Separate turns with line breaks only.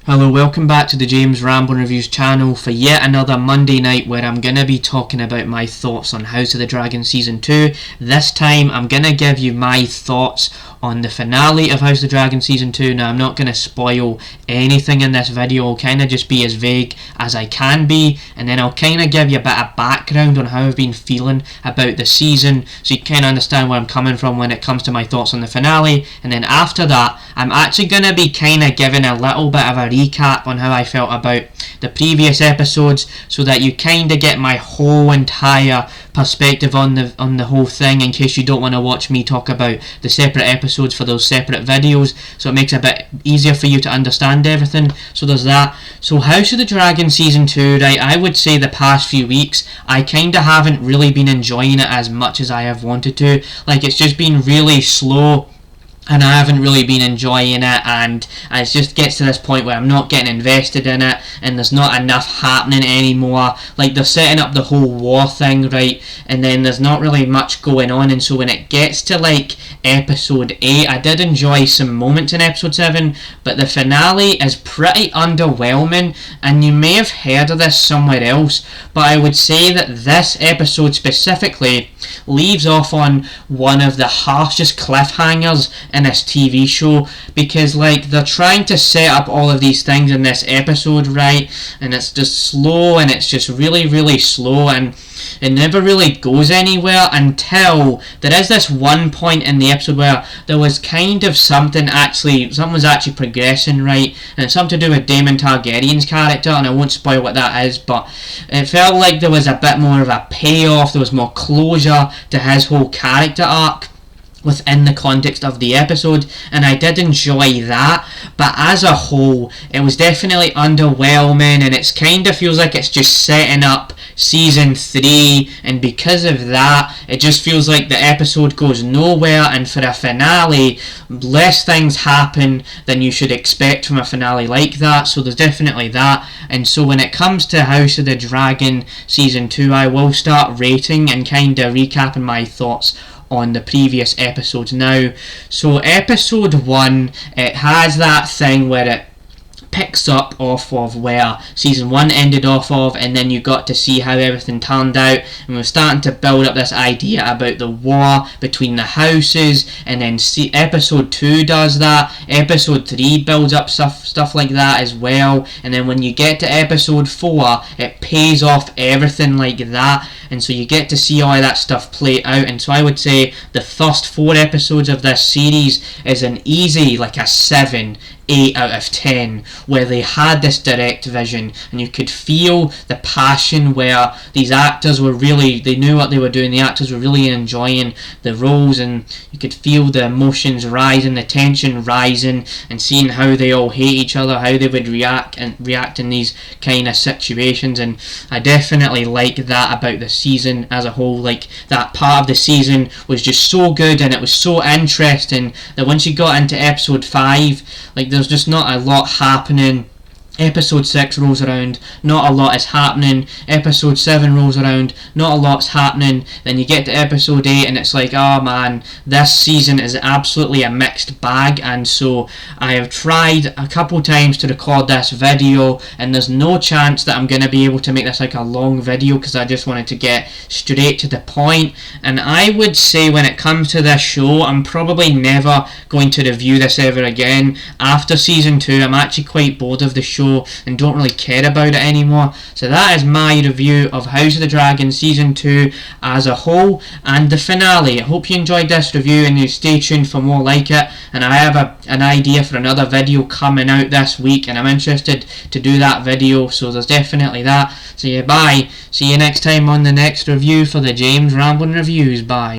Hello, welcome back to the James Rambling Reviews channel for yet another Monday night where I'm going to be talking about my thoughts on House of the Dragon Season 2. This time I'm going to give you my thoughts on the finale of House of the Dragon Season 2. Now, I'm not going to spoil anything in this video. I'll kind of just be as vague as I can be, and then I'll kind of give you a bit of background on how I've been feeling about the season, so you kind of understand where I'm coming from when it comes to my thoughts on the finale. And then after that, I'm actually going to be kind of giving a little bit of a recap on how I felt about the previous episodes, so that you kind of get my whole entire perspective on the whole thing, in case you don't want to watch me talk about the separate episodes for those separate videos, so it makes it a bit easier for you to understand everything. So there's that. So House of the Dragon Season 2, right, I would say the past few weeks I kind of haven't really been enjoying it as much as I have wanted to. Like, it's just been really slow and I haven't really been enjoying it, and it just gets to this point where I'm not getting invested in it, and there's not enough happening anymore. Like, they're setting up the whole war thing, right, and then there's not really much going on, and so when it gets to like episode 8, I did enjoy some moments in episode 7, but the finale is pretty underwhelming, and you may have heard of this somewhere else, but I would say that this episode specifically leaves off on one of the harshest cliffhangers in this TV show, because like they're trying to set up all of these things in this episode, right, and it's just slow, and it's just really slow, and it never really goes anywhere until there is this one point in the episode where there was kind of something was actually progressing, right, and it's something to do with Daemon Targaryen's character, and I won't spoil what that is, but it felt like there was a bit more of a payoff, there was more closure to his whole character arc within the context of the episode, and I did enjoy that. But as a whole, it was definitely underwhelming, and it kind of feels like it's just setting up season 3, and because of that it just feels like the episode goes nowhere, and for a finale less things happen than you should expect from a finale like that. So there's definitely that. And so when it comes to House of the Dragon Season 2, I will start rating and kind of recapping my thoughts on the previous episodes now. So episode 1, it has that thing where it picks up off of where season 1 ended off of, and then you got to see how everything turned out, and we're starting to build up this idea about the war between the houses, and then episode 2 does that, episode 3 builds up stuff like that as well, and then when you get to episode 4 it pays off everything like that, and so you get to see all of that stuff play out. And so I would say the first 4 episodes of this series is an easy like a 7, 8 out of 10, where they had this direct vision, and you could feel the passion where these actors were really, they knew what they were doing, the actors were really enjoying the roles, and you could feel the emotions rising, the tension rising, and seeing how they all hate each other, how they would react in these kind of situations. And I definitely like that about the season as a whole. Like, that part of the season was just so good, and it was so interesting that once you got into episode 5, like, there's just not a lot happening. Episode 6 rolls around, not a lot is happening. Episode 7 rolls around, not a lot's happening. Then you get to episode 8 and it's like, oh man, this season is absolutely a mixed bag. And so I have tried a couple times to record this video, and there's no chance that I'm going to be able to make this like a long video, because I just wanted to get straight to the point. And I would say when it comes to this show, I'm probably never going to review this ever again. After season 2, I'm actually quite bored of the show and don't really care about it anymore. So that is my review of House of the Dragon Season 2 as a whole, and the finale. I hope you enjoyed this review, and you stay tuned for more like it. And I have an idea for another video coming out this week, and I'm interested to do that video, so there's definitely that. So yeah, bye. See you next time on the next review for the James Rambling Reviews. Bye.